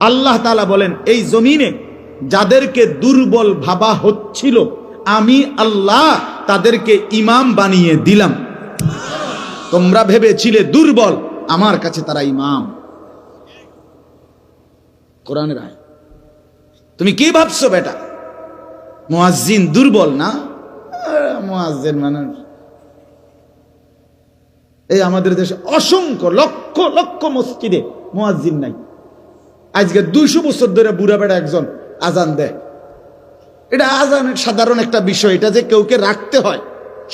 আল্লাহ তাআলা বলেন, এই জমিনে যাদেরকে দুর্বল ভাবা হচ্ছিল আমি আল্লাহ তাদেরকে ইমাম বানিয়ে দিলাম। তোমরা ভেবেছিলে দুর্বল, আমার কাছে তারা ইমাম। কোরআনের আয়াত। তুমি কি ভাবছো বেটা মুয়াজ্জিন দুর্বল না? মুয়াজ্জিন মানে এই আমাদের দেশে অসংখ্য লক্ষ লক্ষ মসজিদে মুয়াজ্জিন নাই। আজকে 200 বছর ধরে বুড়া বেড়া একজন আজান দেয়। এটা আজানের সাধারণ একটা বিষয়, এটা যে কেউকে রাখতে হয়,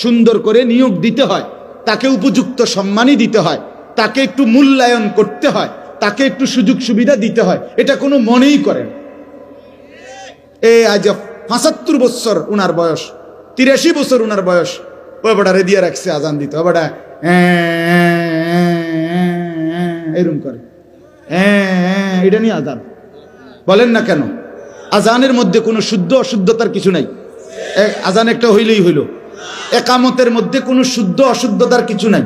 সুন্দর করে নিয়োগ দিতে হয়, তাকে উপযুক্ত সম্মানই দিতে হয়, তাকে একটু মূল্যায়ন করতে হয়, তাকে একটু সুযোগ সুবিধা দিতে হয়, এটা কোনো মনেই করেন। এই আজ 75 বছর উনার বয়স, 83 বছর উনার বয়স, ওই বেড়ারে দিয়ে রাখছে আজান দিতে। ওই বেড়া এরকম করে, এটা নিয়ে আজান বলেন না কেন? আজানের মধ্যে কোনো শুদ্ধ অশুদ্ধতার কিছু নাই। আজান একটা হইলেই হইল। একামতের মধ্যে কোনো শুদ্ধ অশুদ্ধতার কিছু নাই,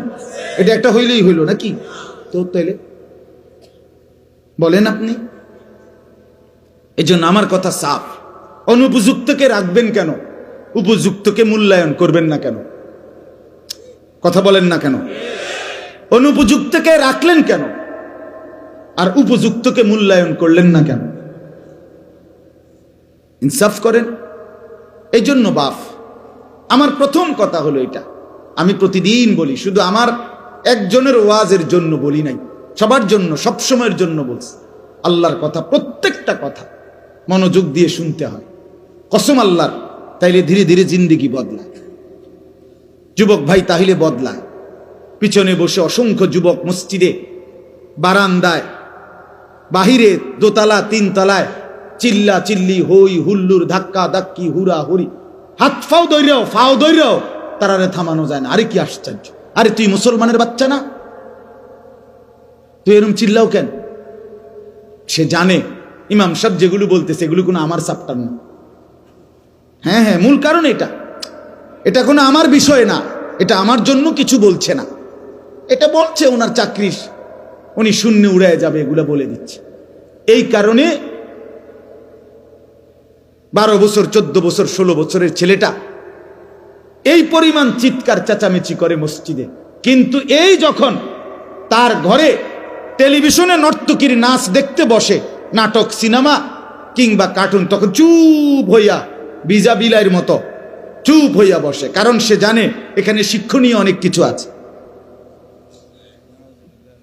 এটা একটা হইলেই হইল নাকি? তো তাইলে বলেন আপনি। এই জন্য আমার কথা সাফ, অনুপযুক্তকে রাখবেন কেন? উপযুক্তকে মূল্যায়ন করবেন না কেন? কথা বলেন না কেন? অনুপযুক্তকে রাখলেন কেন আর উপযুক্তকে মূল্যায়ন করলেন না কেন? ইনসাফ করেন। এই জন্য বাপ, আমার প্রথম কথা হলো এটা, আমি প্রতিদিন বলি, শুধু আমার একজনের ওয়াজের জন্য বলি নাই, সবার জন্য, সব সময়ের জন্য বলছি। আল্লাহর কথা, প্রত্যেকটা কথা মনোযোগ দিয়ে শুনতে হয়, কসম আল্লাহর, তাইলে ধীরে ধীরে জিন্দেগি বদলায়। যুবক ভাই তাহলে বদলায়। পিছনে বসে অসংখ্য যুবক মসজিদে, বারান্দায়, বাহিরে, দোতলা, তিনতলায় চিল্লা চিল্লি, হই হুল্লুর, ধাক্কা ধাক্কি, হুরা হুরি, হাত ফাও দৈরাও তারারে থামানো যায় না। আরে কি আশ্চর্য! আরে তুই মুসলমানের বাচ্চা না? তুই এরকম চিল্লাও কেন? সে জানে ইমাম সাহেব যেগুলো বলতেছে এগুলো কোনো আমার চাপ্টার না। হ্যাঁ, মূল কারণ এটা কোনো আমার বিষয় না, এটা আমার জন্য কিছু বলছে না, এটা বলছে ওনার চাকরির, উনি শূন্য উড়ে যাবে, এগুলো বলে দিচ্ছে। এই কারণে 12 বছর, 14 বছর, 16 বছরের ছেলেটা এই পরিমাণ চিৎকার চেঁচামেচি করে মসজিদে। কিন্তু এই যখন তার ঘরে টেলিভিশনে নর্তকীর নাচ দেখতে বসে, নাটক, সিনেমা কিংবা কার্টুন, তখন চুপ হইয়া, বিজা বিলাইয়ের মতো চুপ হইয়া বসে। কারণ সে জানে এখানে শিক্ষণীয় অনেক কিছু আছে।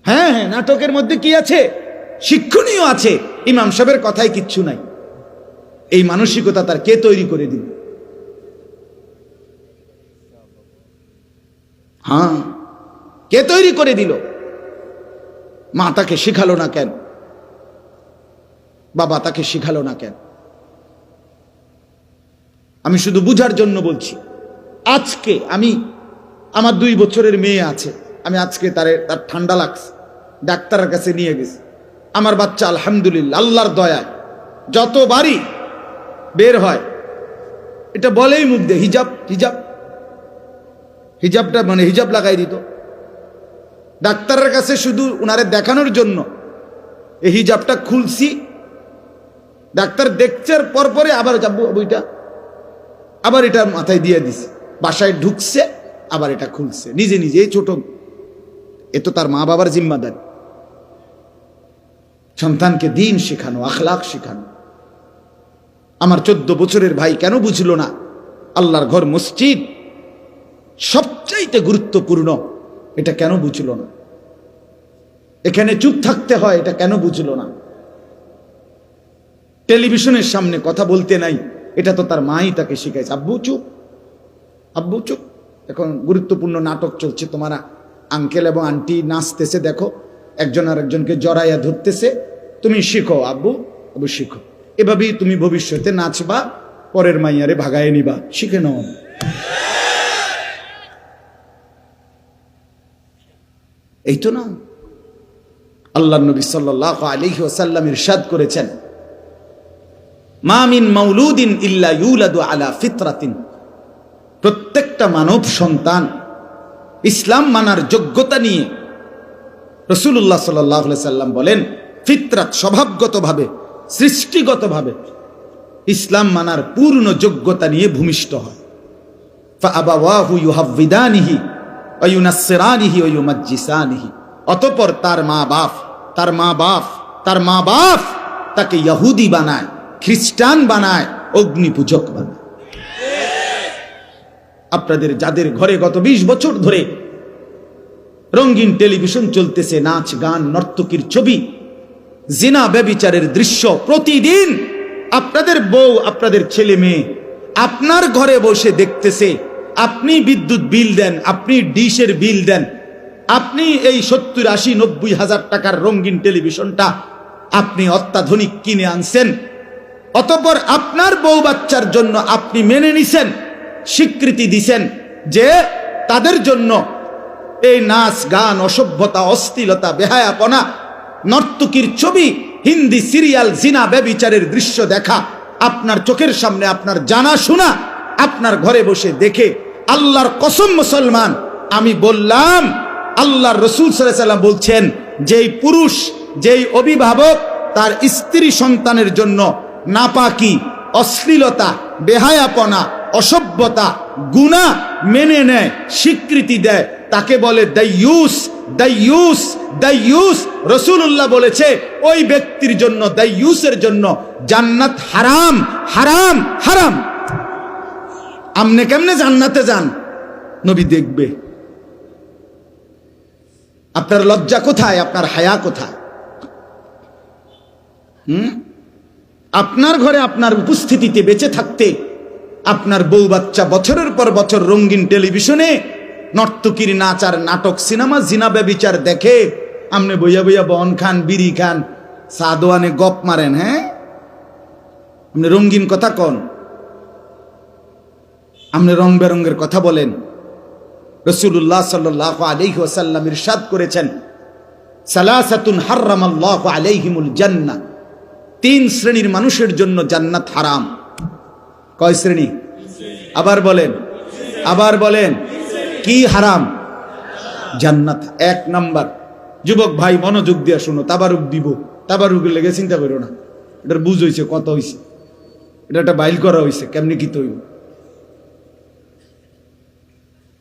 হ্যাঁ, নাটকের মধ্যে কি আছে? শিক্ষণীয় আছে। ইমাম সাহেবের কথায় কিচ্ছু নাই। এই মানসিকতা তার কে তৈরি করে দিল? হ্যাঁ, কে তৈরি করে দিল? মা তাকে শিখালো না কেন? বাবা তাকে শিখালো না কেন? আমি শুধু বুঝার জন্য বলছি। আজকে আমার 2 বছরের মেয়ে আছে, আমি আজকে তার ঠান্ডা লাগছে, ডাক্তারের কাছে নিয়ে গেছি। আমার বাচ্চা আলহামদুলিল্লাহ আল্লাহর দয়ায় যতবারই বের হয় এটা বলেই মুখ দিয়ে হিজাবটা মানে হিজাব লাগাই দিত। ডাক্তারের কাছে শুধু উনারে দেখানোর জন্য এই হিজাবটা খুলছি, ডাক্তার দেখছে পরপরে আবার যাবো বইটা, আবার এটা মাথায় দিয়ে দিছে, বাসায় ঢুকছে, আবার এটা খুলছে নিজে নিজে। এই ছোট, এ তো তার মা বাবার জিম্মাদারি, সন্তানকে দিন শেখানো, আখলাক শেখানো। আমার 14 বছরের ভাই কেন বুঝলো না আল্লাহর ঘর মসজিদ সবচাইতে গুরুত্বপূর্ণ? এটা কেন বুঝলো না? এখানে চুপ থাকতে হয়, এটা কেন বুঝলো না? টেলিভিশনের সামনে কথা বলতে নাই, এটা তো তার মাই তাকে শিখাইছে। আব্বু চুপ, এখন গুরুত্বপূর্ণ নাটক চলছে, তোমার আঙ্কেল এবং আন্টি নাচতেছে, দেখো একজন আর একজনকে জড়াইয়া ধরতেছে, তুমি শিখো আব্বু শিখো। এভাবেই তুমি ভবিষ্যতে নাচবা, পরের মাইয়ারে ভাগায় নিবা, শিখে নাও। এই তো না, আল্লাহর নবী সাল্লাল্লাহু আলাইহি ওয়াসাল্লাম ইরশাদ করেছেন, মা মিন মাউলুদিন ইল্লা ইউলাদু আলা ফিতরাতিন। প্রত্যেকটা মানব সন্তান ইসলাম মানার যোগ্যতা নিয়ে রাসূলুল্লাহ সাল্লাল্লাহু আলাইহি ওয়াসাল্লাম বলেন, ফিতরাত, স্বভাবগতভাবে, সৃষ্টিগতভাবে ইসলাম মানার পূর্ণ যোগ্যতা নিয়ে ভূমিষ্ঠ হয়। ফাআবাওয়াহু ইউহাব্বিদানিহি ওয়া ইউনাসসিরানিহি ওয়া ইউমাজ্জিসানিহি, অতঃপর তার মা বাপ তাকে ইহুদি বানায়, খ্রিস্টান বানায়, অগ্নিপূজক বানায়। আপনাদের যাদের ঘরে গত 20 বছর ধরে রঙিন টেলিভিশন চলতেছে, নাচ গান নর্তকীর ছবি, জিনা ব্যভিচারের দৃশ্য প্রতিদিন আপনাদের বউ, আপনাদের ছেলে মেয়ে আপনার ঘরে বসে দেখতেছে। আপনি বিদ্যুৎ বিল দেন, আপনি ডিশের বিল দেন, আপনি এই 70, 80, 90 হাজার টাকার রঙিন টেলিভিশনটা আপনি অত্যাধুনিক কিনে আনছেন। অতঃপর আপনার বউ বাচ্চার জন্য আপনি মেনে নিছেন, স্বীকৃতি দিছেন যে তাদের জন্য এই নাচ গান, অসভ্যতা, অশ্লীলতা, বেহায়াপনা, নর্তকীর ছবি, হিন্দি সিরিয়াল, জিনা ব্যভিচারের দৃশ্য দেখা আপনার চোখের সামনে, আপনার জানা শোনা, আপনার ঘরে বসে দেখে আল্লাহর কসম মুসলমান, আমি বললাম আল্লাহর রাসূল সাল্লাল্লাহু আলাইহি ওয়াসাল্লাম বলছেন, যেই পুরুষ, যেই অভিভাবক তার স্ত্রী সন্তানের জন্য নাপাকি, অশ্লীলতা, বেহায়াপনা, অসভ্যতা, গুনাহ মেনে নেয়, স্বীকৃতি দেয়, তাকে বলে দাইয়ুস। দাইয়ুস, দাইয়ুস। রাসূলুল্লাহ বলেছে ওই ব্যক্তির জন্য, দাইয়ুসের জন্য জান্নাত হারাম, হারাম, হারাম। আপনি কেমনে জান্নাতে যান? নবী দেখবে। আপনার লজ্জা কোথায়? আপনার হায়া কোথায়? আপনার ঘরে আপনার উপস্থিতিতে বেঁচে থাকতে আপনার বউ বাচ্চা বছরের পর বছর রঙিন টেলিভিশনে নর্তকীর নাচ আর নাটক, সিনেমা, জিনা ব্যভিচার দেখে আপনি বইয়া বইয়া বন খান, বিড়ি খান, সাদোয়ানে গপ মারেন। হ্যাঁ, আপনি রঙিন কথা কন, আপনি রং বেরঙ্গের কথা বলেন। রাসূলুল্লাহ সাল্লাল্লাহু আলাইহি ওয়াসাল্লাম ইরশাদ করেছেন, সালাসাতুন হারামাল্লাহু আলাইহিমুল জান্নাহ, 3 শ্রেণীর মানুষের জন্য জান্নাত হারাম। কয় শ্রেণী? আবার বলেন, আবার বলেন, কি হারাম? জান্নাত। 1 নাম্বার, যুবক ভাই মনোযোগ দিয়ে শুনো, তাবারুক দিব, তাবারুকের লেগে চিন্তা করো না, এটার বুঝ হয়েছে, কত হয়েছে, এটা একটা বাইল করা হয়েছে, কেমনি কি তৈব।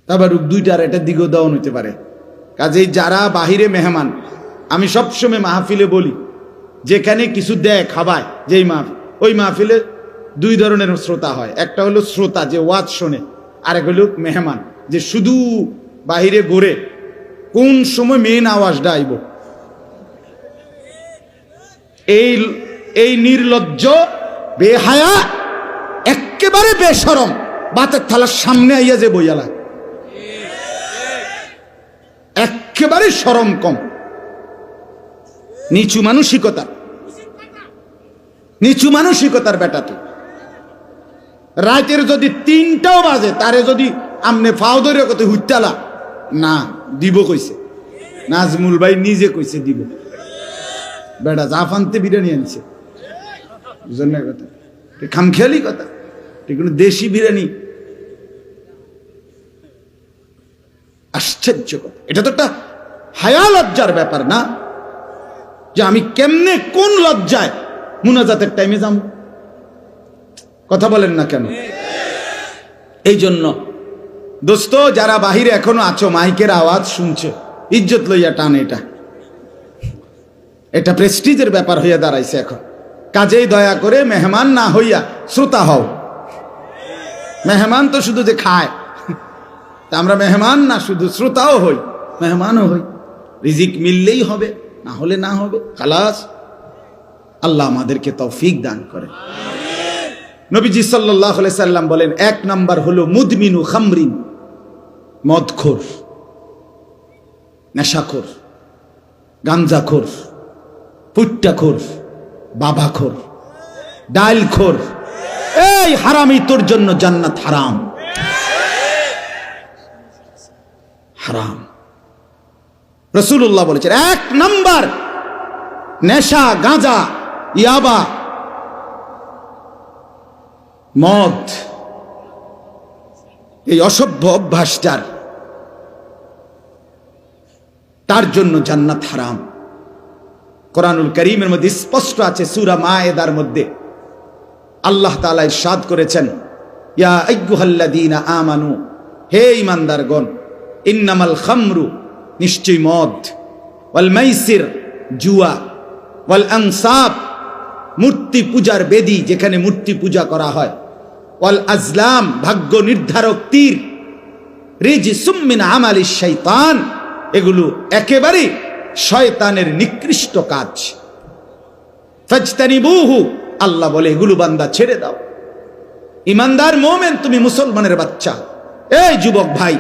তাবারুক 2টা, আর এটার দিকেও দেওয়া হইতে পারে। কাজেই যারা বাহিরে মেহমান, আমি সবসময় মাহফিলে বলি, যেখানে কিছু দেয় খাবায়, যেই মাহফিল, ওই মাহফিলে 2 ধরনের শ্রোতা হয়। একটা হলো শ্রোতা যে ওয়াজ শোনে, আর এক হলো মেহমান যে শুধু বাহিরে ঘুরে কোন সময় মেন আওয়াজটা আইব। এই নির্লজ্জ, বেহায়া, একেবারে বেশরম বাতের থালার সামনে আইয়া যে বইয়ালা, একেবারে শরম কম, নিচু মানসিকতার বেটা। তুই রাতের যদি 3টাও বাজে, তারে যদি আমনে ফাও ধরে কত হুইটালা না দিব কইছে, নাজমুল ভাই নিজে কইছে দিব। বেটা জাফানতে বিরিয়ানি আনছে, বুঝলেন না কথা? খামখেয়ালি কথা, ঠিক না? দেশি বিরিয়ানি, আশ্চর্য কথা। এটা তো একটা হায়া লজ্জার ব্যাপার না, যে আমি কেমনে, কোন লজ্জায় মুনাজাতের টাইমে যাম? কথা বলেন না কেন? এই জন্য দোস্ত, যারা বাহিরে এখনো আছো, মাইকের আওয়াজ শুনছে, ইজ্জত লইয়া টান, এটা প্রেস্টিজের ব্যাপার হইয়া দাঁড়াইছে এখন। কাজেই দয়া করে মেহমান না হইয়া শ্রোতা হও। মেহমান তো শুধু যে খায়, তা আমরা মেহমান না, শুধু শ্রোতাও হই, মেহমানও হই। রিজিক মিললেই হবে, না হলে না হবে, খালাস। আল্লাহ আমাদেরকে তৌফিক দান করে। নবীজি সাল্লাল্লাহু আলাইহি সাল্লাম বলেন, 1 নাম্বার হলো মুদমিনু খামরিন, মদখোর, নেশাখোর, গাঞ্জাখোর, পুট্টাখোর, বাবাখোর, ডাইলখোর। এই হারামি, তোর জন্য জান্নাত হারাম, হারাম। রাসূলুল্লাহ বলেছেন 1 নাম্বার নেশা, গাঁজা, ইয়াবা, মদ, এই অসভ্য অভ্যাসটার, তার জন্য জান্নাত হারাম। কোরআনুল কারীমের মধ্যে স্পষ্ট আছে, সূরা মায়েদার মধ্যে আল্লাহ তাআলা ইরশাদ করেছেন, ইয়া আইয়ুহাল্লাযীনা আমানু, হে ঈমানদারগণ, ইন্নামাল খামরু, নিশ্চয় মদ, ওয়াল মাইসির, জুয়া, ওয়াল আনসাব, মূর্তি পূজার বেদী, যেখানে মূর্তি পূজা করা হয়, ওয়াল আজলাম, ভাগ্য নির্ধারক তীর, রিজসুম মিন আমালিশ শাইতান, এগুলো একেবারে শয়তানের নিকৃষ্ট কাজ। ফাজতানিবুহু, আল্লাহ বলে এগুলো বান্দা ছেড়ে দাও। ইমানদার মুমিন, তুমি মুসলমানের বাচ্চা, এই যুবক ভাই,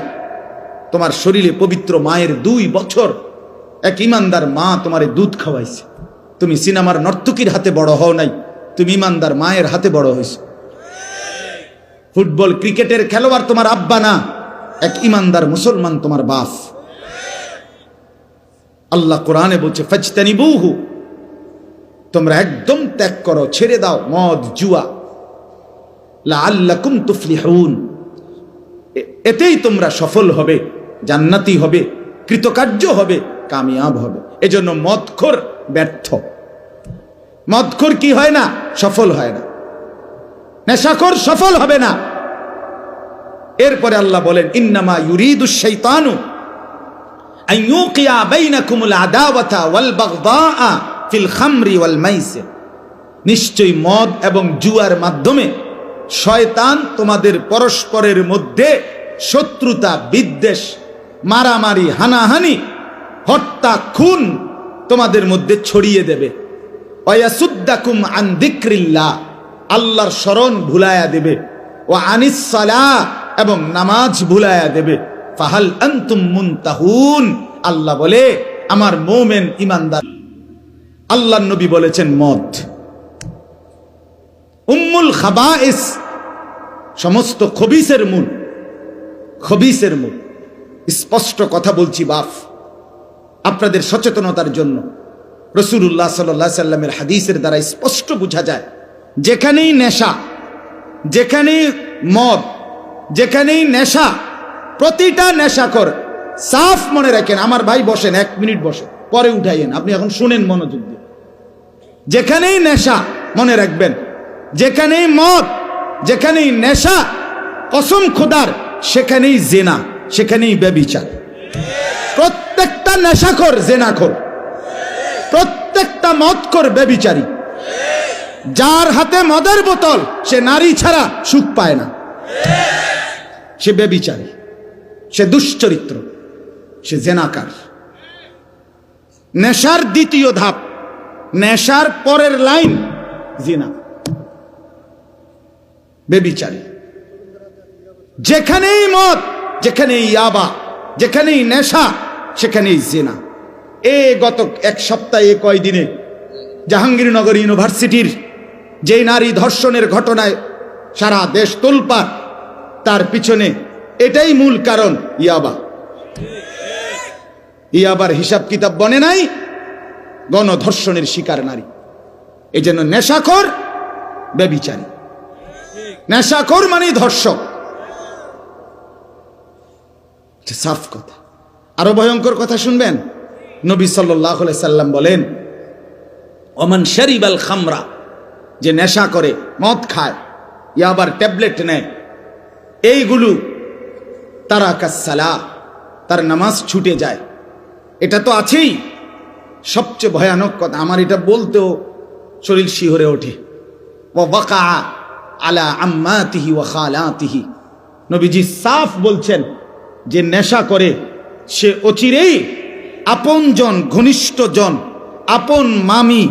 তোমার শরীরে পবিত্র মায়ের 2 বছর এক ইমানদার মা তোমারে দুধ খাওয়াইছে। তুমি সিনেমার নর্তকীর হাতে বড় হও নাই, তুমি ইমানদার মায়ের হাতে বড় হয়েছে। ফুটবল ক্রিকেটের খেলোয়াড় তোমার আব্বা না, এক ইমানদার মুসলমান তোমার বাপ। আল্লাহ কোরআনে বলছে ফাজতানিবুহু, তোমরা একদম ত্যাগ করো, ছেড়ে দাও মদ জুয়া, লাআল্লাকুম তুফলিহুন, এতেই তোমরা সফল হবে, জান্নাতি হবে, কৃতকার্য হবে, কামিয়াব হবে। এজন্য মদখোর ব্যর্থ, মদখোর কি হয় না, সফল হয় না, নেশাখোর সফল হবে না। এরপরে আল্লাহ বলেন, ইন্নামা ইউরিদুশ শাইতানু আন ইউকিয়া বাইনাকুমুল আদাওয়াতা ওয়াল বাগদাআ ফিল খামরি ওয়াল মাইসির, নিশ্চয়ই মদ এবং জুয়ার মাধ্যমে শয়তান তোমাদের পরস্পরের মধ্যে শত্রুতা, বিদ্বেষ, মারামারি, হানাহানি, হত্যা, খুন তোমাদের মধ্যে ছড়িয়ে দেবে। ওয়ায়াসুদ্দাকুম আন যিকরিল্লাহ, আল্লাহর স্মরণ ভুলায়া দেবে। ওয়া আনিস সালাহ, এবং নামাজ ভুলায়া দেবে। ফাহাল আনতুম মুনতাহুন, আল্লাহ বলে আমার মুমিন ঈমানদার। আল্লাহর নবী বলেছেন মদ উম্মুল খাবাইস, সমস্ত খবিসের মূল, খবিসের মূল। স্পষ্ট কথা বলছি বাপ, আপনাদের সচেতনতার জন্য। রাসূলুল্লাহ সাল্লাল্লাহু আলাইহি সাল্লামের হাদিসের দ্বারা স্পষ্ট বোঝা যায়, যেখানেই নেশা, যেখানেই মদ, যেখানেই নেশা, প্রতিটা নেশাখোর, সাফ মনে রাখেন, আমার ভাই বসেন, 1 মিনিট বসেন, পরে উঠাইয়েন, আপনি এখন শুনেন মনোযোগ দিয়ে। যেখানেই নেশা, মনে রাখবেন, যেখানেই মদ, যেখানেই নেশা, কসম খোদার, সেখানেই জিনা, সেখানেই ব্যভিচার। প্রত্যেকটা নেশাখোর জিনাখোর, প্রত্যেকটা মদখোর ব্যভিচারী। যার হাতে মদের বোতল, সে নারী ছাড়া সুখ পায় না, সে ব্যভিচারী, সে দুশ্চরিত্র, সে জেনাকার। নেশার দ্বিতীয় ধাপ, নেশার পরের লাইন জিনা, ব্যভিচারী। যেখানেই মদ, যেখানেই ইয়াবা, যেখানেই নেশা, সেখানেই জিনা। গত 1 সপ্তাহে, কয়দিনে জাহাঙ্গীরনগর ইউনিভার্সিটির যে নারী ধর্ষণের ঘটনায় সারা দেশ তোলপাড়, তার পিছনে এটাই মূল কারণ, ইয়াবা। ইয়াবার হিসাব কিতাব বনে নাই, গণধর্ষণের শিকার নারী। এই জন্য নেশাখোর ব্যভিচারী, নেশাখোর মানে ধর্ষক। সাফ কথা। আরো ভয়ঙ্কর কথা শুনবেন, নবী সাল্লাল্লাহু আলাইহি সাল্লাম বলেন, ওমান শারিবাল খামরা, যে নেশা করে, মদ খায়, ইয়াবার ট্যাবলেট নেয়, এইগুলো তারাকাস সালাহ, তার নামাজ ছুটে যায়। এটা তো আছেই। সবচেয়ে ভয়ানক কথা, আমার এটা বলতেও শরীর শিহরে ওঠে, ওয়া ওয়াকা আলা আম্মাতিহি ওয়া খালাতিহি, নবীজি সাফ বলছেন, যে নেশা করে সে অচিরেই আপনজন, ঘনিষ্ঠজন, আপন মামি,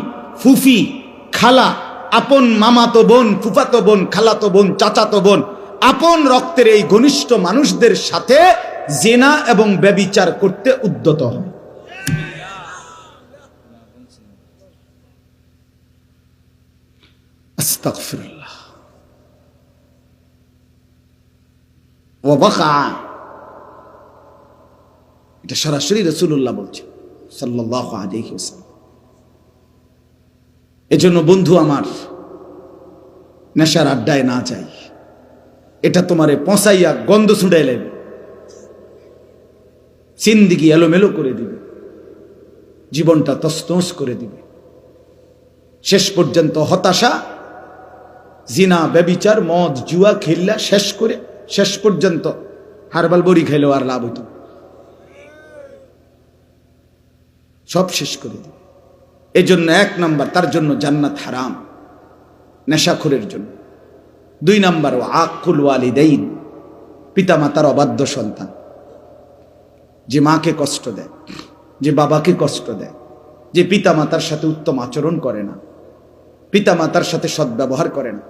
ফুফি, খালা, আপন মামাতো বোন, ফুফাতো বোন, খালাতো বোন, চাচাতো বোন, আপন রক্তের এই ঘনিষ্ঠ মানুষদের সাথে জিনা এবং ব্যভিচার করতে উদ্যত হয়। আস্তাগফিরুল্লাহ। ওয়া ওয়াকা, এটা সরাসরি রাসূলুল্লাহ বলছেন সাল্লাল্লাহু আলাইহি ওয়াসাল্লাম। এজন্য বন্ধু আমার, নেশার আড্ডায় না যাই, এটা তোমারে পচাইয়া গন্ধ ছুড়াইলেন, জিন্দেগি এলোমেলো করে দিবে, জীবনটা তছনছ করে দিবে। শেষ পর্যন্ত হতাশা, জিনা, ব্যভিচার, মদ, জুয়া খেললা শেষ করে শেষ পর্যন্ত হারবাল বড়ি খাইলেও আর লাভ হইত, সব শেষ করে দিবে। এই জন্য 1 নাম্বার, তার জন্য জান্নাত হারাম, নেশাখোরের জন্য। 2 নাম্বার, আকুল ওয়ালিদাইন, পিতা মাতার অবাধ্য সন্তান, যে মাকে কষ্ট দেয়, যে বাবাকে কষ্ট দেয়, যে পিতা মাতার সাথে উত্তম আচরণ করে না, পিতা মাতার সাথে সদ্ব্যবহার করে না,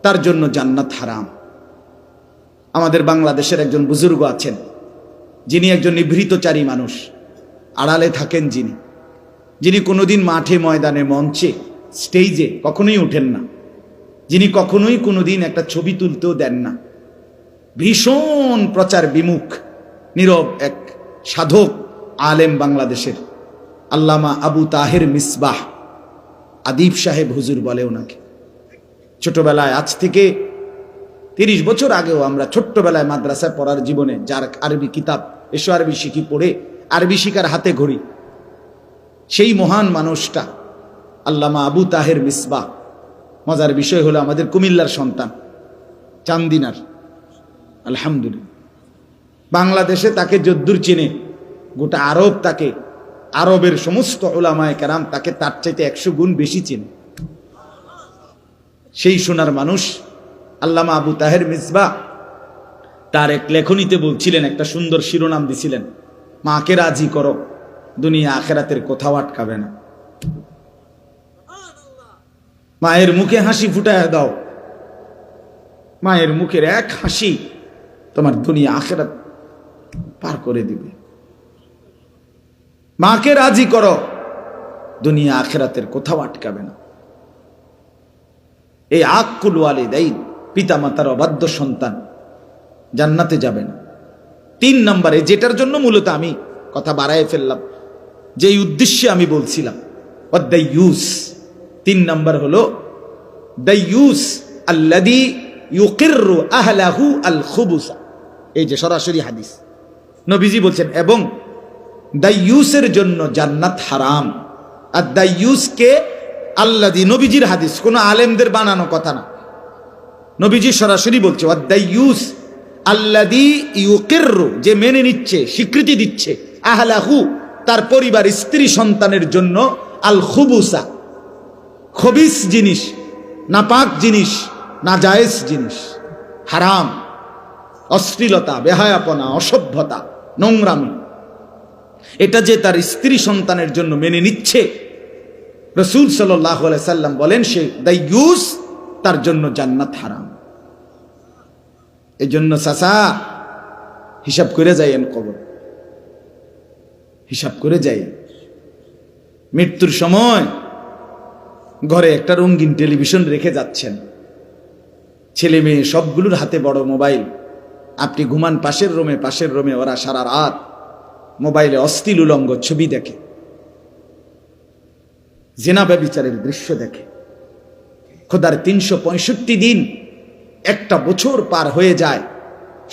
তার জন্য জান্নাত হারাম। আমাদের বাংলাদেশের একজন বুজুর্গ আছেন, যিনি একজন নিভৃতচারী মানুষ, আড়ালে থাকেন, যিনি কোনোদিন মাঠে ময়দানে মঞ্চে স্টেজে কখনোই ওঠেন না, যিনি কখনোই কোনোদিন একটা ছবি তুলতেও দেন না, ভীষণ প্রচার বিমুখ নীরব এক সাধক আলেম বাংলাদেশের আল্লামা আবু তাহের মিসবাহ আদিব সাহেব হুজুর বলে ওনাকে। ছোটবেলায়, আজ থেকে 30 বছর আগেও আমরা ছোট্টবেলায় মাদ্রাসায় পড়ার জীবনে যার আরবি কিতাব এসো আরবি শিখি পড়ে আরবি শিখার হাতে ঘড়ি, সেই মহান মানুষটা আল্লামা আবু তাহের মিসবাহ। মজার বিষয় হলো আমাদের কুমিল্লার সন্তান, চান্দিনার, আলহামদুলিল্লাহ। বাংলাদেশে তাকে যদ্দূর চিনে, গোটা আরব তাকে, আরবের সমস্ত উলামায়ে কেরাম তাকে তার চাইতে 100 গুণ বেশি চিনে। সেই সোনার মানুষ আল্লামা আবু তাহের মিসবাহ তার এক লেখনীতে বলছিলেন, একটা সুন্দর শিরোনাম দিছিলেন, মাকে রাজি করো, দুনিয়া আখেরাতের কোথাও আটকাবে না। মায়ের মুখে হাসি ফুটায় দাও, মায়ের মুখের এক হাসি তোমার দুনিয়া আখেরাত পার করে দিবে। মাকে রাজি করো, দুনিয়া আখেরাতের কোথাও আটকাবে না। এই আকুল ওয়ালিদাইন, পিতা মাতার অবাধ্য সন্তান জান্নাতে যাবে না। 3 নম্বরে, যেটার জন্য মূলত আমি কথা বাড়ায় ফেললাম, যেই উদ্দেশ্যে আমি বলছিলাম, ওয়াদাইয়ুস। 3 নম্বর হলো দাইয়ুস আল্লাযী ইউকিররু আহলাহু আল খুবুসা। এই যে সরাসরি হাদিস, নবীজি বলছেন, এবং দাইয়ুসের জন্য জান্নাত হারাম। আর দাইয়ুসকে আল্লাযী, নবীজির হাদিস, কোনো আলেমদের বানানো কথা না, নবীজি সরাসরি বলছে, ওয়াদাইয়ুস আল্লাযী ইউকিররু, যে মেনে নিচ্ছে, স্বীকৃতি দিচ্ছে, আহলাহু, তার পরিবার, স্ত্রী সন্তানের জন্য, আল খুবুসা, খবিস জিনিস, নাপাক জিনিস, নাজায়েজ জিনিস, হারাম, অশ্লীলতা, বেহায়াপনা, অসভ্যতা, নোংরামি, এটা যে তার স্ত্রী সন্তানের জন্য মেনে নিচ্ছে, রাসূল সাল্লাল্লাহু আলাইহি সাল্লাম বলেন, সে দাইয়ুস, তার জন্য জান্নাত হারাম। এই জন্য চাচা হিসাব করে যাইয়েন, কবর হিসাব করে যাই। মৃত্যুর সময় ঘরে একটা রঙিন টেলিভিশন রেখে যাচ্ছেন, ছেলে মেয়ে সবগুলোর হাতে বড় মোবাইল, আপনি ঘুমান পাশের রুমে, ওরা সারা রাত মোবাইলে অশ্লীল উলঙ্গ ছবি দেখে, জিনা ব্যভিচারের দৃশ্য দেখে। খোদার 365 দিন, একটা বছর পার হয়ে যায়,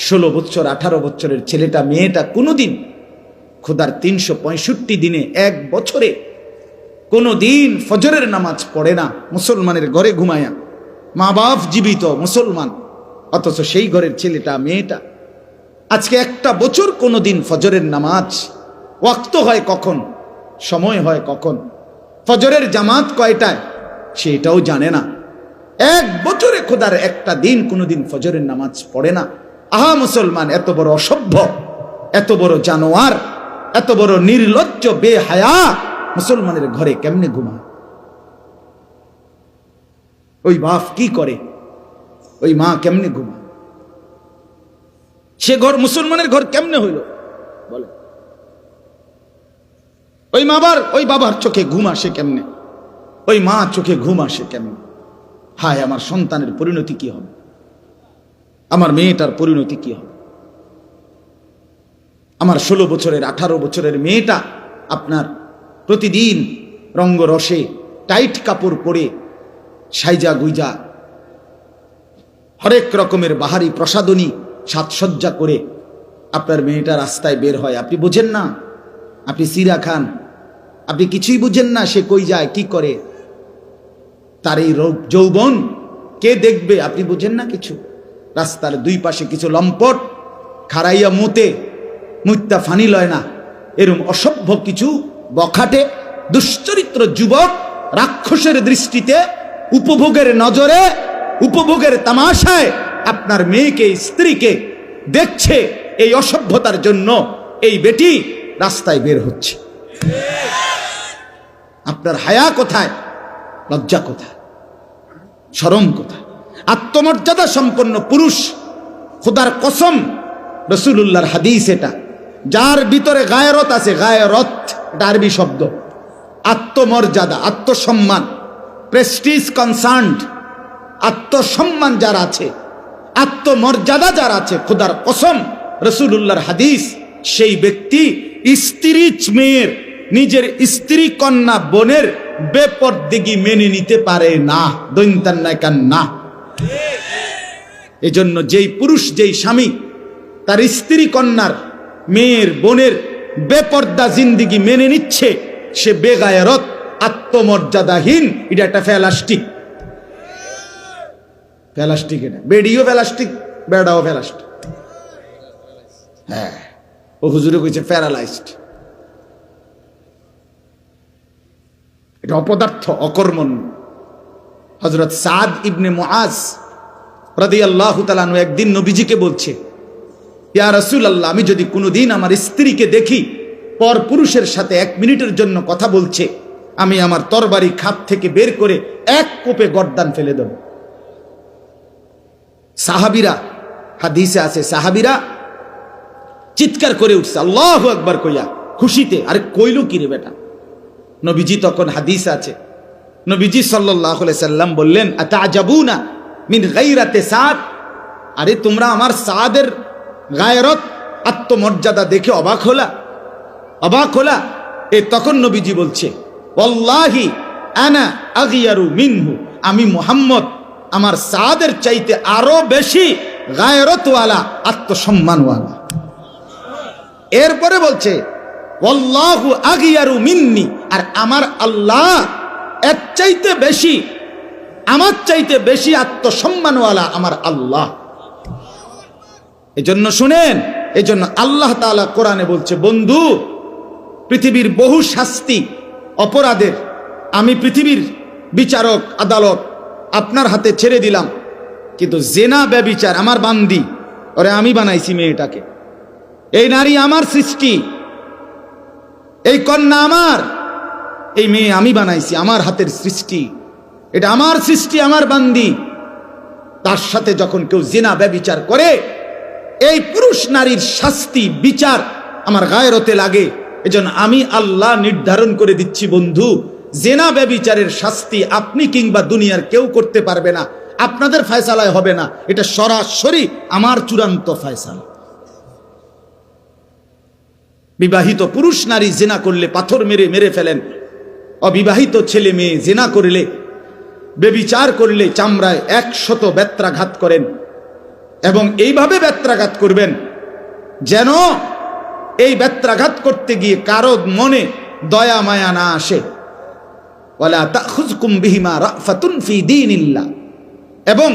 16 বছর 18 বছরের ছেলেটা মেয়েটা কোনোদিন খোদার 365 দিনে, 1 বছরে কোনো দিন ফজরের নামাজ পড়ে না, মুসলমানের ঘরে ঘুমায়া, মা বাপ জীবিত মুসলমান, অথচ সেই ঘরের ছেলেটা মেয়েটা আজকে একটা বছর কোনো দিন ফজরের নামাজ ওয়াক্ত হয় কখন, সময় হয় কখন, ফজরের জামাত কয়টায় সেটাও জানে না। 1 বছরে খোদার একটা দিন কোনোদিন ফজরের নামাজ পড়ে না। আহা মুসলমান, এত বড় অসভ্য, এত বড় জানোয়ার, এত বড় নির্লজ্জ, বেহায়া মুসলমানের ঘরে কেমনে ঘুমায়? ওই বাপ কি করে, ওই মা কেমনে ঘুমায়? সে ঘর মুসলমানের ঘর কেমনে হইল বলে? ওই বাবার চোখে ঘুম আসে কেমনে? ওই মা চোখে ঘুম আসে কেমনে? হায়, আমার সন্তানের পরিণতি কি হবে? আমার মেয়েটার পরিণতি কি হবে? আমার 16 বছরের 18 বছরের মেয়েটা আপনার প্রতিদিন রঙ্গরসে টাইট কাপড় পরে, সাইজা গুইজা, হরেক রকমের বাহারি প্রসাদনী সাজসজ্জা করে আপনার মেয়েটা রাস্তায় বের হয়। আপনি বুঝেন না, আপনি সিরা খান, আপনি কিছুই বুঝেন না, সে কই যায়, কি করে। তার এই যৌবন কে দেখবে? আপনি বুঝেন না কিছু? রাস্তার দুই পাশে কিছু লম্পট খারাইয়া মুত্তা ফানি লয় না, এরম অসভ্য কিছু বখাটে দুশ্চরিত্র যুবক রাক্ষসের দৃষ্টিতে, উপভোগের নজরে, উপভোগের তামাশায় আপনার মেয়েকে, স্ত্রীকে দেখছে। এই অসভ্যতার জন্য এই বেটি রাস্তায় বের হচ্ছে। আপনার হায়া কোথায়? লজ্জা কোথায়? শরম কোথায়? আত্মমর্যাদা সম্পন্ন পুরুষ, খোদার কসম, রাসূলুল্লাহর হাদিস এটা, যার ভিতরে গায়রত আছে, গায়রত এটা আরবি শব্দ, আত্মমর্যাদা, আত্মসম্মান, প্রেস্টিজ কনসার্নড, আত্মসম্মান যার আছে, আত্মমর্যাদা যার আছে, খোদার কসম রাসূলুল্লাহর হাদিস, সেই ব্যক্তি স্ত্রী মেয়ের, নিজের স্ত্রী কন্যা বোনের বেপরদেগি মেনে নিতে পারে না। দৈন্তান্নায়কান না। এজন্য যেই পুরুষ, যেই স্বামী তার স্ত্রী কন্যার, মেয়ের, বোনের বেপর্দা জিন্দিগি মেনে নিচ্ছে, সে বেগায়রত, আত্মমর্যাদাহীন। এটা একটা ফেলাস্টিক। ফেলাস্টিক এটা, বেডিও ফেলাস্টিক, বেড়াও ফেলাস্টিক। হ্যাঁ, ও হুজুরে কইছে প্যারালাইজড। এটা অপদার্থ, অকর্মণ্য। হযরত সাদ ইবনে মুআজ রাদিয়াল্লাহু তাআলা আনহু একদিন নবীজিকে বলছে, ইয়া রাসূলুল্লাহ, আমি যদি কোনোদিন আমার স্ত্রীকে দেখি পর পুরুষের সাথে 1 মিনিটের জন্য কথা বলছে, আমি আমার তরবারি খাপ থেকে বের করে এক কোপে গর্দান ফেলে দেব। সাহাবীরা, হাদিসে আছে, সাহাবীরা চিৎকার করে উঠছে আল্লাহু আকবার কইয়া খুশিতে। আরে কইলো কি রে বেটা? নবীজি তখন, হাদিস আছে, নবীজি সাল্লাল্লাহু আলাইহি সাল্লাম বললেন, আতাজাবুনা মিন গায়রাতি সাদ, আরে তোমরা আমার সাদের গায়রত, আত্মমর্যাদা দেখে অবাক হলা? অবাক হলা? তখন নবীজি বলছে, ওয়াল্লাহি আনা আগিয়ারু মিনহু, আমি মুহাম্মদ আমার সাদের চাইতে আরো বেশি গায়রতওয়ালা, আত্মসম্মানওয়ালা। এরপরে বলছে, ওয়াল্লাহু আগিয়ারু মিন্নি, আর আমার আল্লাহ এর চাইতে বেশি, আমার চাইতে বেশি আত্মসম্মানওয়ালা আমার আল্লাহ। এজন্য শুনেন, এজন্য আল্লাহ তাআলা কোরআনে বলছে, বন্ধু, পৃথিবীর বহু শাস্তি অপরাধের আমি পৃথিবীর বিচারক, আদালত আপনার হাতে ছেড়ে দিলাম, কিন্তু জেনা ব্যভিচার আমার বান্দি, ওরে আমি বানাইছি মেয়েটাকে, এই নারী আমার সৃষ্টি, এই কন্যা আমার, এই মেয়ে আমি বানাইছি, আমার হাতের সৃষ্টি, এটা আমার সৃষ্টি, আমার বান্দি। তার সাথে যখন কেউ জিনা ব্যভিচার করে, এই পুরুষ নারীর শাস্তি, বিচার আমার গায়রতে লাগে। এজন্য আমি আল্লাহ নির্ধারণ করে দিচ্ছি, বন্ধু, জিনা ব্যভিচারের শাস্তি আপনি কিংবা দুনিয়ার কেউ করতে পারবে না, আপনাদের ফয়সালায় হবে না, এটা সরাসরি আমার চূড়ান্ত ফয়সালা। বিবাহিত পুরুষ নারী জিনা করলে পাথর মেরে মেরে ফেলেন, অবিবাহিত ছেলে মেয়ে জিনা করলে, ব্যভিচার করলে চামড়ায় 100 বেত্রাঘাত করেন, এবং এইভাবে বেত্রাঘাত করবেন যেন এই বেত্রাঘাত করতে গিয়ে কারো মনে দয়া মায়া না আসে। ওয়ালা তাখুযকুম বিহিমা রাফাতুন ফি দীনিল্লাহ, এবং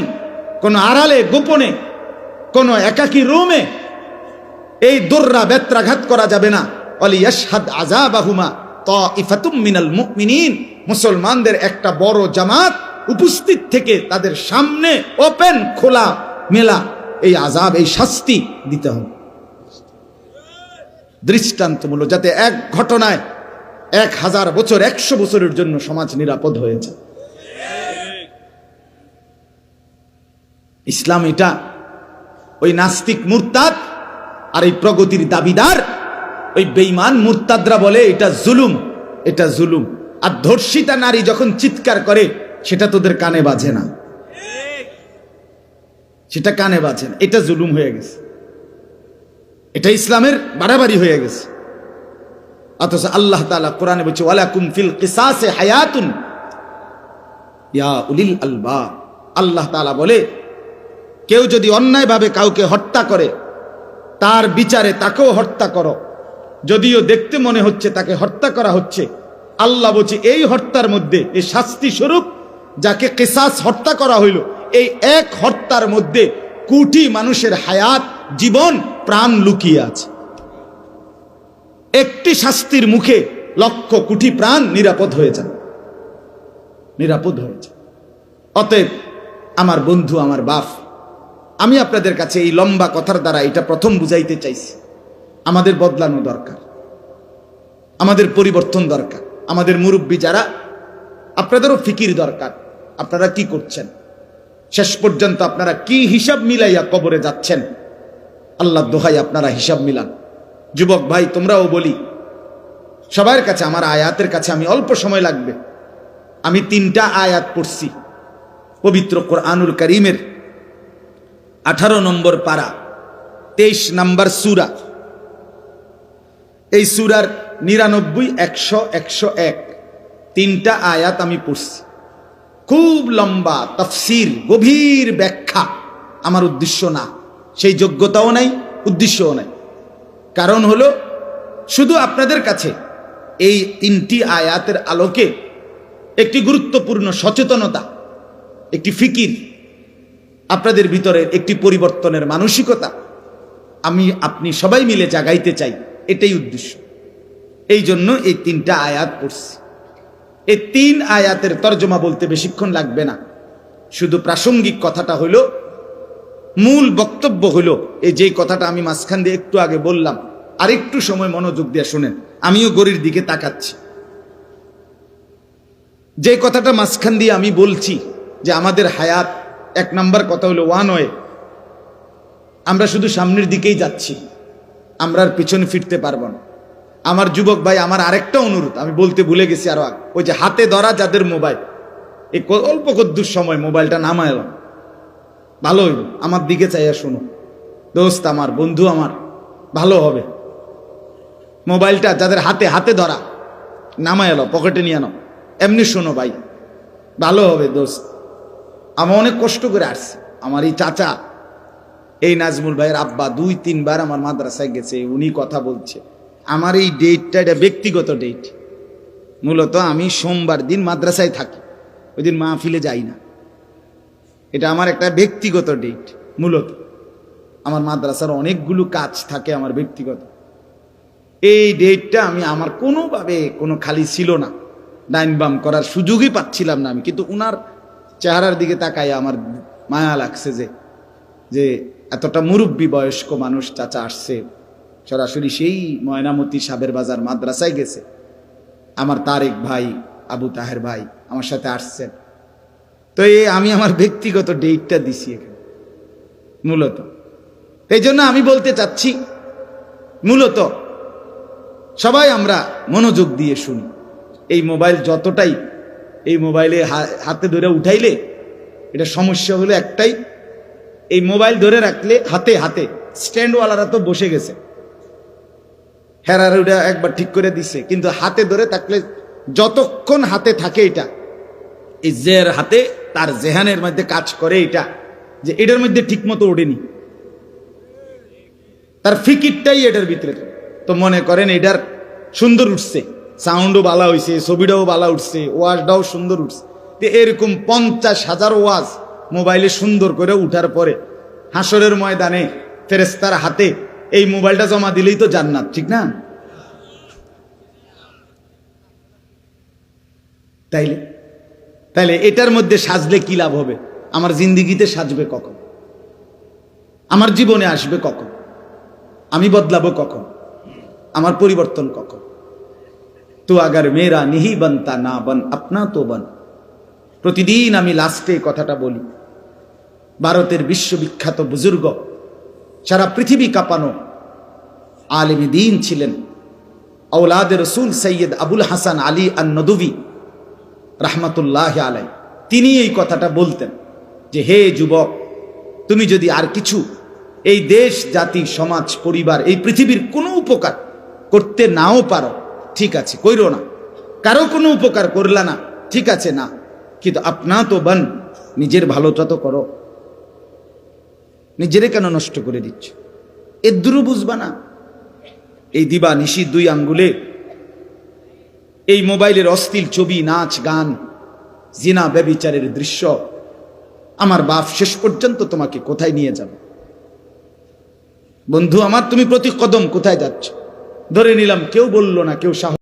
কোন আড়ালে গোপনে কোন একাকী রুমে এই দুররা বেত্রাঘাত করা যাবে না। ওয়ালিয়াশহাদ আযাবাহুমা তাইফাতুম মিনাল মুমিনিন, মুসলমানদের একটা বড় জামাত উপস্থিত থেকে তাদের সামনে ওপেন, খোলা মেলা এই আযাব, এই শাস্তি দিতে হবে দৃষ্টান্তমূলক, যাতে এক ঘটনায় 1000 বছর, 100 বছরের জন্য সমাজ নিরাপদ হয়েছে। ইসলাম এটা ওই নাস্তিক মুরতাদ আর এই প্রগতির দাবিদার ওই বেঈমান মুরতাদরা বলে এটা জুলুম, এটা জুলুম। আর ধর্ষিতা নারী যখন চিৎকার করে সেটা তোদের কানে বাজে না, সেটা কানে বাজে না, এটা জুলুম হয়ে গেছে, এটা ইসলামের বাড়াবাড়ি হয়ে গেছে। অথচ আল্লাহ তাআলা কোরআনে বলছে, ওয়ালাকুম ফিল কিসাসে হায়াতুন ইয়া উলিল আলবাব। আল্লাহ তাআলা বলে, কেউ যদি অন্যায়ভাবে কাউকে হত্যা করে তার বিচারে তাকেও হত্যা করো, যদিও দেখতে মনে হচ্ছে তাকে হত্যা করা হচ্ছে। আল্লাহ বলছে এই হত্যার মধ্যে, এই শাস্তি স্বরূপ যাকে কিসাস হত্যা করা হইল, এই এক হত্যার মধ্যে কোটি মানুষের হায়াত, জীবন, প্রাণ লুকিয়ে আছে। একটি শাস্তির মুখে লক্ষ কোটি প্রাণ নিরাপদ হয়ে যায়, নিরাপদ হয়ে যায়। অতএব আমার বন্ধু, আমার বাপ, আমি আপনাদের কাছে এই লম্বা কথার দ্বারা এটা প্রথম বুঝাইতে চাইছি, আমাদের বদলানো দরকার, আমাদের পরিবর্তন দরকার। আমাদের মুরব্বী যারা, আপনাদেরও ফিকির দরকার। আপনারা কি করছেন? শেষ পর্যন্ত আপনারা কি হিসাব মিলাইয়া কবরে যাচ্ছেন? আল্লাহ দোহাই আপনারা হিসাব মিলান। যুবক ভাই, তোমরাও বলি, সবার কাছে, আমার আয়াতের কাছে আমি অল্প সময় লাগবে। আমি 3টা আয়াত পড়ছি পবিত্র কোরআনুল কারীমের 18 নম্বর পারা, 23 নম্বর সূরা। এই সূরার 99, 100, 101 3টা আয়াত আমি পড়ছি। খুব লম্বা তাফসীর, গভীর ব্যাখ্যা আমার উদ্দেশ্য না, সেই যোগ্যতাও নাই, উদ্দেশ্যও নাই। কারণ হলো শুধু আপনাদের কাছে এই 3টি আয়াতের আলোকে একটি গুরুত্বপূর্ণ সচেতনতা, একটি ফিকির, আপনাদের ভিতরে একটি পরিবর্তনের মানসিকতা আমি আপনি সবাই মিলে জাগাইতে চাই, এটাই উদ্দেশ্য। এই জন্য এই 3টা আয়াত পড়ছি। এই 3 আয়াতের তর্জমা বলতে বেশিক্ষণ লাগবে না, শুধু প্রাসঙ্গিক কথাটা হলো, মূল বক্তব্য হলো এই যে কথাটা আমি মাঝখান দিয়ে একটু আগে বললাম। আর একটু সময় মনোযোগ দিয়ে শুনেন, আমিও গড়ির দিকে তাকাচ্ছি। যে কথাটা মাঝখান দিয়ে আমি বলছি যে আমাদের হায়াত, 1 নম্বর কথা হলো ওয়ান ওয়ে, আমরা শুধু সামনের দিকেই যাচ্ছি, আমরা আর পিছনে ফিরতে পারবো না। আমার যুবক ভাই, আমার আরেকটা অনুরোধ আমি বলতে ভুলে গেছি আরো আগে, ওই যে হাতে ধরা যাদের মোবাইল, এই অল্প কদ্দুর সময় মোবাইলটা নামায় এলাম, ভালো হইল, আমার দিকে চাইয়া শোনো দোস্ত, আমার বন্ধু, আমার ভালো হবে। মোবাইলটা যাদের হাতে হাতে ধরা, নামায় এলো, পকেটে নিয়ে নাও, এমনি শোনো ভাই, ভালো হবে দোস্ত। আমি অনেক কষ্ট করে আসছি। আমার এই চাচা, এই নাজমুল ভাইয়ের আব্বা 2-3 বার আমার মাদ্রাসায় গেছে, উনি কথা বলছে। আমার এই ডেটটা, এটা ব্যক্তিগত ডেট। মূলত আমি সোমবার দিন মাদ্রাসায় থাকি, ওই দিন মাহফিলে যাই না। এটা আমার একটা ব্যক্তিগত ডেট। মূলত আমার মাদ্রাসার অনেকগুলো কাজ থাকে আমার ব্যক্তিগত। এই ডেটটা আমি আমার কোনোভাবে কোনো খালি ছিল না, ডাইন বাম করার সুযোগই পাচ্ছিলাম না আমি। কিন্তু উনার চেহারার দিকে তাকাই আমার মায়া লাগছে যে এতটা মুরব্বী বয়স্ক মানুষ চাচা আসছে, সরাসরি সেই ময়নামতি সাবের বাজার মাদ্রাসায় গেছে। আমার তারেক ভাই, আবু তাহের ভাই আমার সাথে আসছেন। তো আমি আমার ব্যক্তিগত ডেটটা দিছি এখানে মূলত। এই জন্য আমি বলতে চাচ্ছি, মূলত সবাই আমরা মনোযোগ দিয়ে শুনি। এই মোবাইল যতটাই, এই মোবাইলে হাতে ধরে উঠাইলে এটা সমস্যা হলো একটাই, এই মোবাইল ধরে রাখলে হাতে হাতে, স্ট্যান্ডওয়ালারা তো বসে গেছে, হেরার ওটা একবার ঠিক করে দিছে, কিন্তু হাতে ধরে থাকলে যতক্ষণ হাতে থাকে এটা, এই জের হাতে তার জেহানের মধ্যে কাজ করে এটা, যে এটার মধ্যে ঠিক মতো ওঠেনি, তার ফিকিরটাই এটার ভিতরে। তো মনে করেন এটার সুন্দর উঠছে, সাউন্ডও ভালো হয়েছে, ছবিটাও ভালো উঠছে, ওয়াজটাও সুন্দর উঠছে। তো এরকম 50,000 ওয়াজ মোবাইলে সুন্দর করে উঠার পরে হাসরের ময়দানে ফেরেশতার হাতে এই মোবাইলটা জমা দিলেই তো জান্নাত, ঠিক না? তাইলে এটার মধ্যে সাজলে কি লাভ হবে? আমার জিন্দিগিতে সাজবে কখন? আমার জীবনে আসবে কখন? আমি বদলাবো কখন? আমার পরিবর্তন কখন? তো আগার মেরা নিহি বনতা না বন আপনা তো বন। প্রতিদিন আমি লাস্টে কথাটা বলি। ভারতের বিশ্ববিখ্যাত বুজুর্গ, সারা পৃথিবী কাঁপানো আলেম দ্বীন ছিলেন, আওলাদে রসুল সৈয়দ আবুল হাসান আলী আন-নদভী রাহমাতুল্লাহ আলাই। তিনি এই কথাটা বলতেন যে, হে যুবক, তুমি যদি আর কিছু এই দেশ, জাতি, সমাজ, পরিবার, এই পৃথিবীর কোনো উপকার করতে নাও পারো, ঠিক আছে, কইরো না। কারো কোনো উপকার করলা না, ঠিক আছে না, কিন্তু আপনা তো বন, নিজের ভালোটা তো করো। নিজেরে কেন নষ্ট করে দিচ্ছ? এদুরু বুঝবা না? এই দিবা নিশি 2 আঙ্গুলে এই মোবাইলের অশ্লীল ছবি, নাচ, গান, জিনা ব্যভিচারের দৃশ্য, আমার বাপ শেষ পর্যন্ত তোমাকে কোথায় নিয়ে যাবে? বন্ধু আমার, তুমি প্রতি কদম কোথায় যাচ্ছ? ধরে নিলাম কেউ বলল না, কেউ সাহস